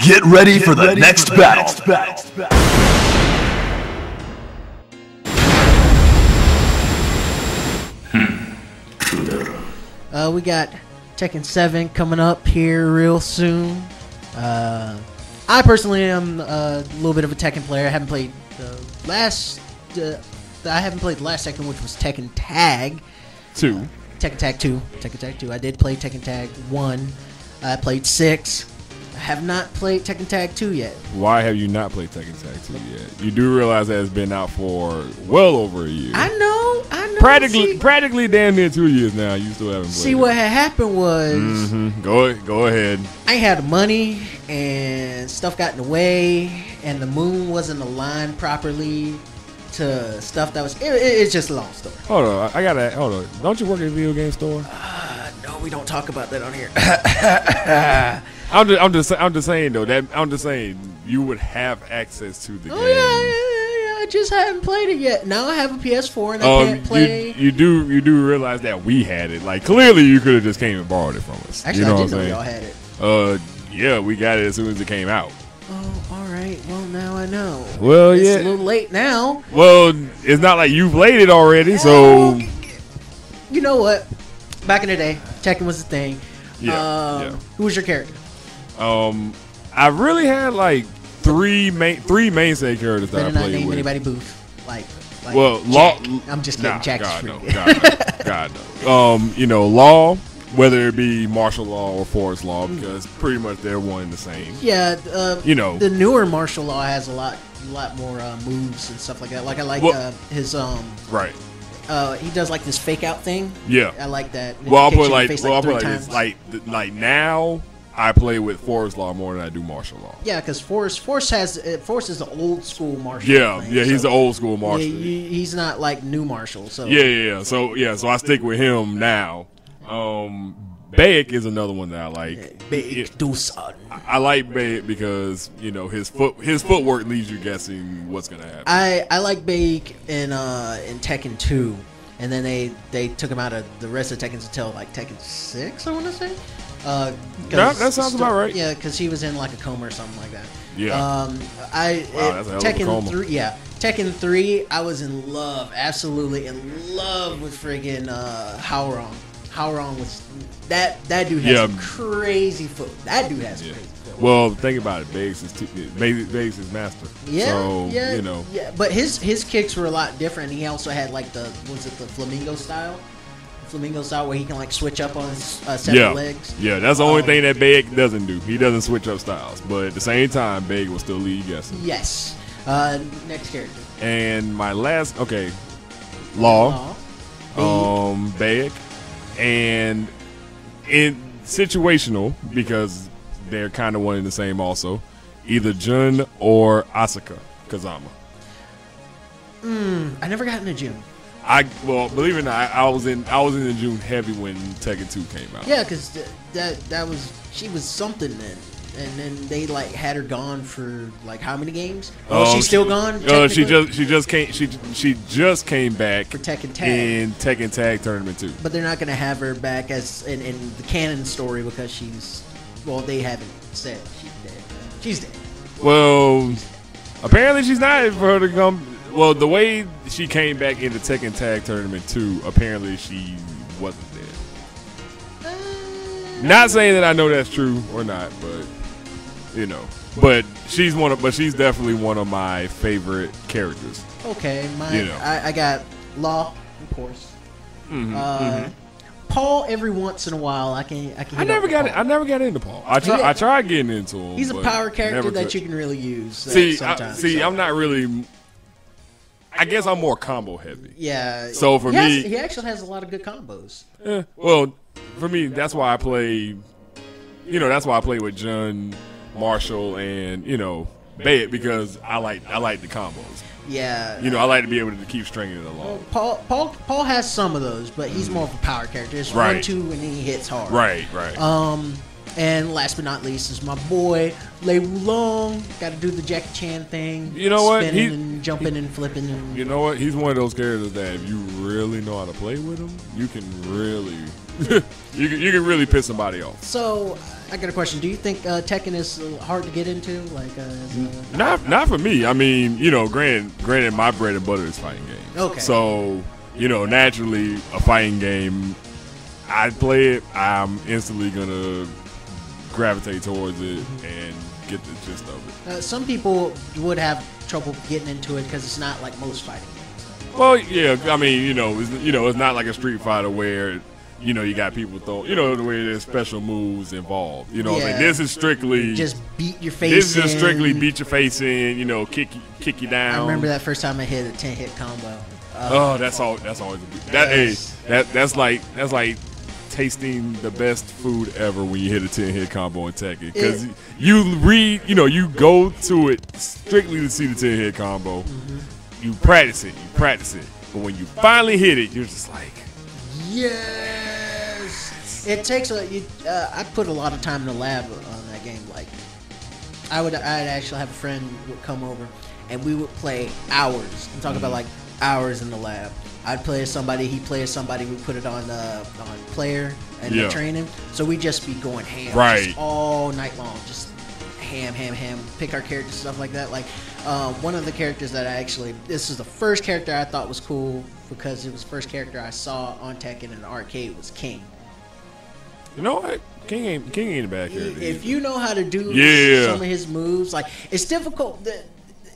Get ready for the next battle. We got Tekken 7 coming up here real soon. I personally am a little bit of a Tekken player. I haven't played the last Tekken, which was Tekken Tag 2. Tekken Tag 2. Tekken Tag 2. I did play Tekken Tag 1. I played 6. I have not played Tekken Tag 2 yet. Why have you not played Tekken Tag 2 yet? You do realize that it's been out for well over a year. I know. Practically damn near 2 years now. You still haven't played. See, what had happened was... Go ahead. I had the money, and stuff got in the way, and the moon wasn't aligned properly to stuff that was... It's just a long story. Hold on. Hold on. Don't you work at a video game store? No, we don't talk about that on here. I'm just saying though. I'm just saying you would have access to the game. Yeah. I just haven't played it yet. Now I have a PS4 and I can't play. You do realize that we had it. Like clearly, you could have just came and borrowed it from us. Actually, you know I didn't know y'all had it. Yeah, we got it as soon as it came out. Oh, all right. Well, now I know. Well, it's yeah, a little late now. Well, it's not like you played it already, so you know what? Back in the day, Tekken was the thing. Yeah. Who was your character? I really had like three mainstay characters that I played name with. Anybody Booth? Like well, Jack. I'm just kidding. Nah, Jack is God, free. no. God, no. Law, whether it be martial law or forest law, because pretty much they're one and the same. Yeah, the newer martial law has a lot more moves and stuff like that. Like I like his right. He does like this fake out thing. Yeah, I like that. Well, I'll put this. Like now, I play with forest law more than I do martial law. Yeah, because Force is the old school martial. Yeah, he's the old school martial. Yeah, he's not like new martial. So So I stick with him now. Bayek is another one that I like. Bayek I like Bayek because his footwork leaves you guessing what's gonna happen. I like Bayek in Tekken 2, and then they took him out of the rest of Tekken until like Tekken 6, I want to say. That sounds about right. Yeah, because he was in like a coma or something like that. Yeah. That's a hell of a coma. 3. Yeah, Tekken 3. I was in love, absolutely in love with friggin' Howrong. Howrong was that dude has some crazy foot. That dude has crazy foot. Well, think about it. Biggs is master. Yeah, so, Yeah, but his kicks were a lot different. He also had like the flamingo style? Flamingo style where he can like switch up on his set of legs. Yeah, that's the only thing that Big doesn't do. He doesn't switch up styles, but at the same time, Big will still lead you guessing. Yes. Next character. And my last, Law. Big, and in situational because they're kind of one and the same. Also, either Jun or Asuka Kazama. I never got into Jun. Believe it or not, I was in the June heavy when Tekken 2 came out. Yeah, because she was something then, and then they like had her gone for like how many games? She's still gone. She just came back for Tekken Tag in Tekken Tag Tournament 2. But they're not gonna have her back as in the canon story because they haven't said she's dead. She's dead. Well, apparently she's not for her to come. Well, the way she came back into Tekken Tag Tournament 2, apparently she wasn't dead. Not saying that I know that's true or not, but but she's definitely one of my favorite characters. Okay, I got Law, of course. Paul, every once in a while, I never got into Paul. I tried getting into him. He's a power character that you can really use. Sometimes. I'm not really. I guess I'm more combo heavy. Yeah. So for me, he actually has a lot of good combos. Well, for me, that's why I play. That's why I play with Jun, Marshall, and Bayek because I like the combos. Yeah. I like to be able to keep stringing it along. Paul has some of those, but he's more of a power character. It's 1-2 and then he hits hard. Right. And last but not least is my boy Lei Wulong. Got to do the Jackie Chan thing. You know what? Spinning and jumping and flipping. And you know what? He's one of those characters that if you really know how to play with him, you can really you can really piss somebody off. So I got a question. Do you think Tekken is hard to get into? Like, not for me. I mean, granted, my bread and butter is fighting games. Okay. So, naturally, a fighting game, I play it, I'm instantly gonna gravitate towards it and get the gist of it. Some people would have trouble getting into it because it's not like most fighting games. Well, yeah, I mean, it's not like a Street Fighter where you got people the way there's special moves involved. What I mean? This is strictly just beat your face. This is just strictly beat your face in. Kick you down. I remember that first time I hit a 10-hit combo. That's always that's like tasting the best food ever when you hit a 10-hit combo in Tekken, because you go to it strictly to see the 10-hit combo. Mm-hmm. You practice it, but when you finally hit it, you're just like, yes. It takes I put a lot of time in the lab on that game. Like, I'd actually have a friend would come over, and we would play hours. I'm talking about like hours in the lab. I'd play as somebody, he'd play as somebody. We put it on player and train him. So we'd just be going ham, just all night long, just ham. Pick our characters, stuff like that. Like one of the characters that this is the first character I thought was cool because it was the first character I saw on Tekken in the arcade was King. You know what? King ain't a bad character. If you know how to do some of his moves, like it's difficult.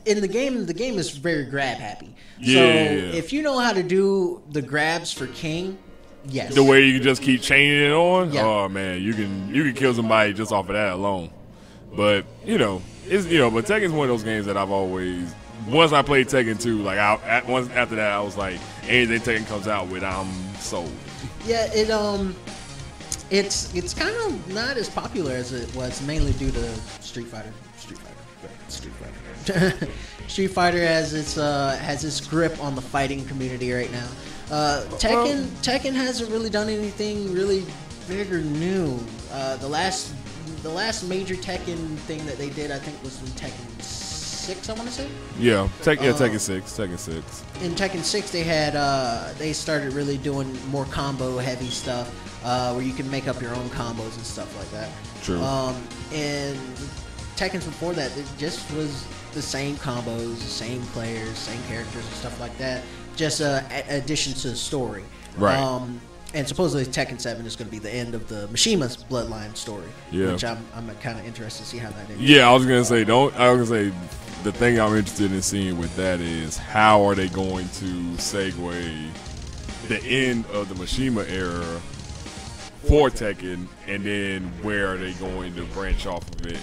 In the game is very grab happy. So if you know how to do the grabs for King, yes. The way you can just keep chaining it on, oh man, you can kill somebody just off of that alone. But but Tekken's one of those games that I've always. Once I played Tekken 2, like once after that, I was like, anything Tekken comes out with, I'm sold. Yeah, it's kind of not as popular as it was, mainly due to Street Fighter. Street Fighter has its grip on the fighting community right now. Tekken hasn't really done anything really big or new. The last major Tekken thing that they did, I think, was in Tekken 6. I want to say. Tekken 6. In Tekken 6, they started really doing more combo heavy stuff, where you can make up your own combos and stuff like that. True. And Tekken before that, it just was the same combos, the same players, same characters and stuff like that. Just addition to the story. Right. And supposedly Tekken 7 is going to be the end of the Mishima's bloodline story. Yeah. Which I'm kind of interested to see how that ends. Yeah, I was gonna say the thing I'm interested in seeing with that is how are they going to segue the end of the Mishima era for Tekken, and then where are they going to branch off of it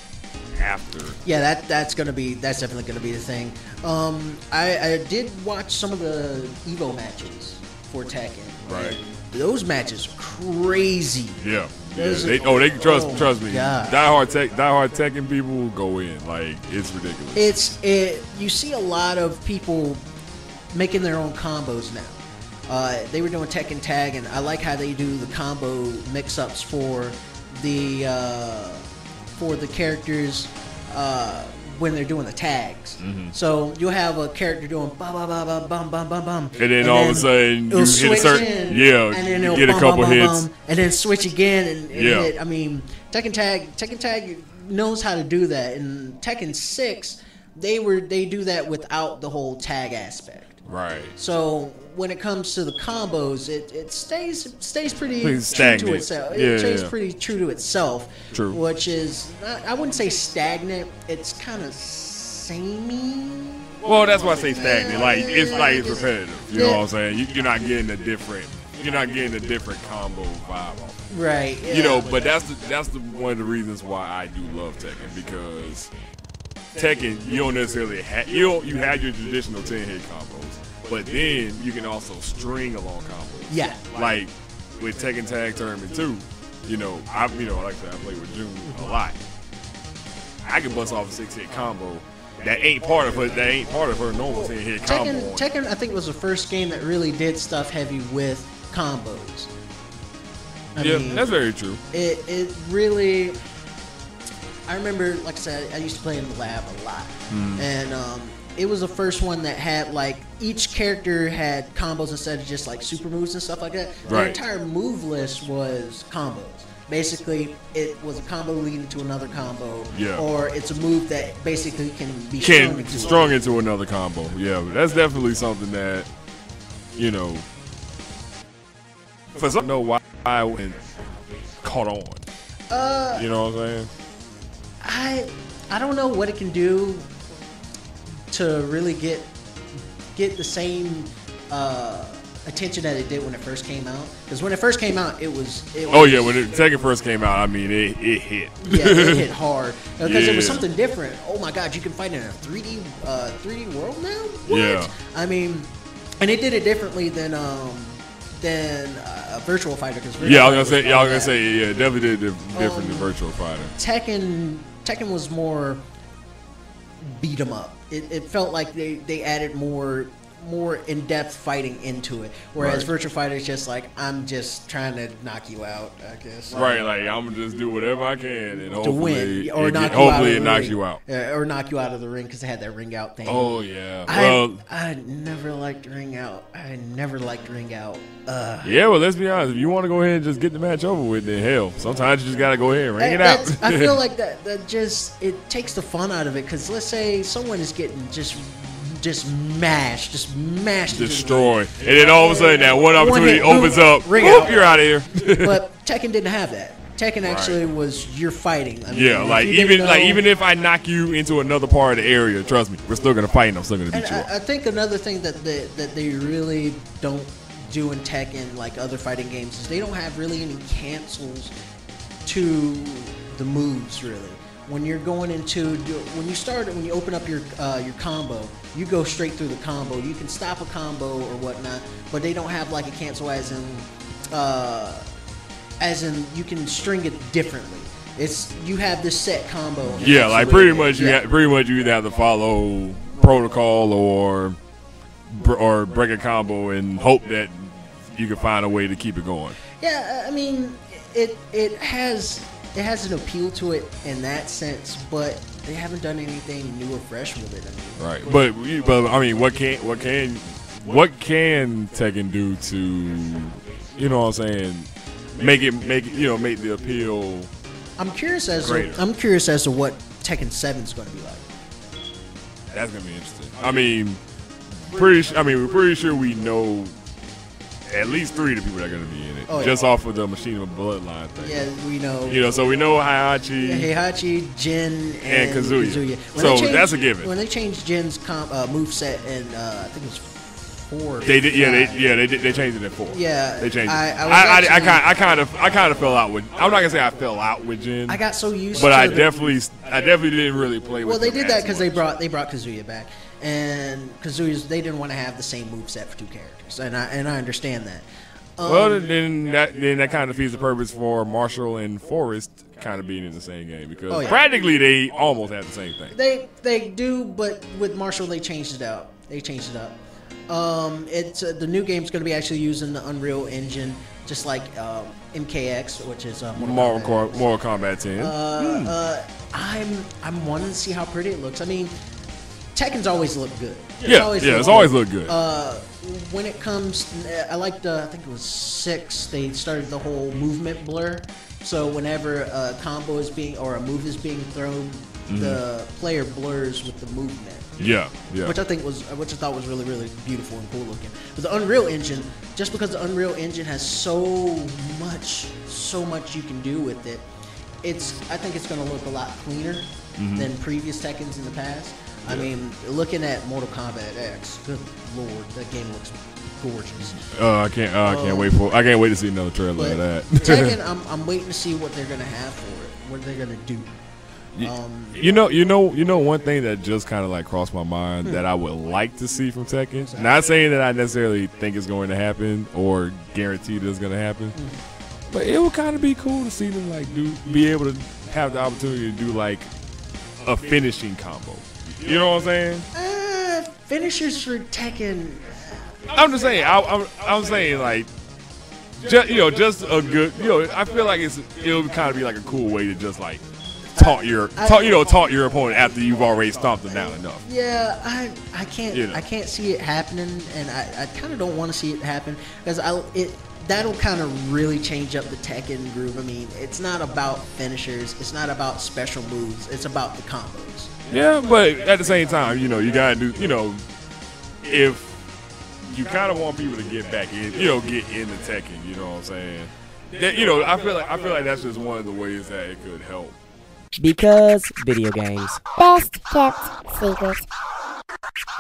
after? Yeah, that's definitely gonna be the thing. I did watch some of the Evo matches for Tekken. Right. Those matches are crazy. Yeah. They can trust me. God. Die-hard Tekken people will go in. Like, it's ridiculous. You see a lot of people making their own combos now. They were doing Tekken Tag, and I like how they do the combo mix-ups for the characters when they're doing the tags. Mm-hmm. So you'll have a character doing bum bum bum bum bum bum bum, and then all of a sudden you hit a certain and then you get a couple hits, and then switch again and hit. I mean, Tekken Tag knows how to do that. In Tekken 6, they do that without the whole tag aspect. Right. So when it comes to the combos, it stays pretty true stagnant. To itself. It stays pretty true to itself. True. Which is, I wouldn't say stagnant. It's kind of samey. Well, that's why I say stagnant. It's repetitive. You know what I'm saying? You're not getting a different combo vibe off. Right. Yeah, but that's one of the reasons why I do love Tekken, because Tekken, you don't necessarily you have your traditional 10-hit combos, but then you can also string along combos. Yeah. Like with Tekken Tag Tournament 2, like I said, I play with June a lot. I can bust off a 6-hit combo that ain't part of her normal 10-hit combo. Tekken, I think, was the first game that really did stuff heavy with combos. I mean, that's very true. It really. I remember, like I said, I used to play in the lab a lot, and it was the first one that had each character had combos instead of just super moves and stuff like that. Right. The entire move list was combos. basically it was a combo leading to another combo, Yeah. or it's a move that basically can be strung into another combo. Yeah, that's definitely something that, you know, for some know why I went caught on. You know what I'm saying? I don't know what it can do to really get the same attention that it did when it first came out. Because when it first came out, it was oh yeah, when Tekken first came out, I mean it hit. Yeah, it hit hard because it was something different. Oh my God, you can fight in a 3D world now. What? Yeah. I mean, and it did it differently than a Virtual Fighter. I was gonna say, it definitely did different than Virtual Fighter. Tekken was more beat 'em up. It felt like they added more in-depth fighting into it, whereas Virtual Fighter is just like, I'm just trying to knock you out, I guess. Right, like I'm gonna just do whatever I can and to win, or hopefully it knocks you out, or knock you out of the ring because they had that ring out thing. Oh yeah, I never liked ring out. Yeah, well, let's be honest. If you want to go ahead and just get the match over with, then hell, sometimes you just gotta go ahead and ring it out. I feel like that just it takes the fun out of it, because let's say someone is getting just mashed, destroy, and then all of a sudden that one opportunity opens up. Whoop, you're out of here. But Tekken didn't have that. Tekken actually was you're fighting. I mean, yeah, like even if I knock you into another part of the area, trust me, we're still gonna fight and I'm still gonna beat you up. I think another thing that they really don't do in Tekken, like other fighting games, is they don't have really any cancels to the moves really. When you're going into when you open up your combo, you go straight through the combo. You can stop a combo or whatnot, but they don't have like a cancel as in you can string it differently. It's you have this set combo. Yeah, like pretty much you either have to follow protocol or break a combo and hope that you can find a way to keep it going. Yeah, I mean it has an appeal to it in that sense, but they haven't done anything new or fresh with it. I mean, right, but I mean, what can Tekken do to, you know what I'm saying, make the appeal? I'm curious as to what Tekken 7 is going to be like. That's gonna be interesting. I mean, we're pretty sure we know at least 3 of the people that are going to be in it, just off of the Machine of Bloodline thing. Yeah, we know. You know, so we know Heihachi, Jin, and Kazuya. So that's a given. When they changed Jin's moveset in, I think it was 4. They did. They changed it in 4. Yeah, they changed it. I kind of fell out with. I'm not gonna say I fell out with Jin. I got so used, but I definitely didn't really play with. Well, they did that because they brought Kazuya back. And Kazuya's, they didn't want to have the same moveset for 2 characters, and I understand that. Well, then that kind of defeats the purpose for Marshall and Forrest kind of being in the same game, because practically they almost have the same thing. They do, but with Marshall they changed it out. It's the new game's going to be actually using the Unreal Engine, just like MKX, which is Mortal Kombat 10. I'm wanting to see how pretty it looks. I mean, Tekken's always looked good. It's always looked good. When it comes, I liked, I think it was 6, they started the whole movement blur. So whenever a combo is being, or a move is being thrown, the player blurs with the movement. Yeah. Which I thought was really, really beautiful and cool looking. But the Unreal Engine, just because the Unreal Engine has so much you can do with it, I think it's going to look a lot cleaner than previous Tekkens in the past. I mean, looking at Mortal Kombat X, good lord, that game looks gorgeous. I can't wait to see another trailer of that. Tekken, I'm waiting to see what they're gonna have for it, what they're gonna do. You know, one thing that just kind of like crossed my mind that I would like to see from Tekken. Not saying that I necessarily think it's going to happen or guaranteed it's going to happen, but it would kind of be cool to see them like be able to have the opportunity to do like a finishing combo. You know what I'm saying? Finishers for Tekken. I'm just saying. I'm saying like, just a good. I feel like it'll kind of be like a cool way to just like taunt your opponent after you've already stomped them down enough. Yeah, I can't see it happening, and I kind of don't want to see it happen because that'll kind of really change up the Tekken groove. I mean, it's not about finishers, it's not about special moves, it's about the combos. Yeah, but at the same time, you know, you gotta do, you know, if you kind of want people to get back in, you know, get into Tekken, you know what I'm saying? That, you know, I feel like that's just one of the ways that it could help. Because video games. Best kept secret.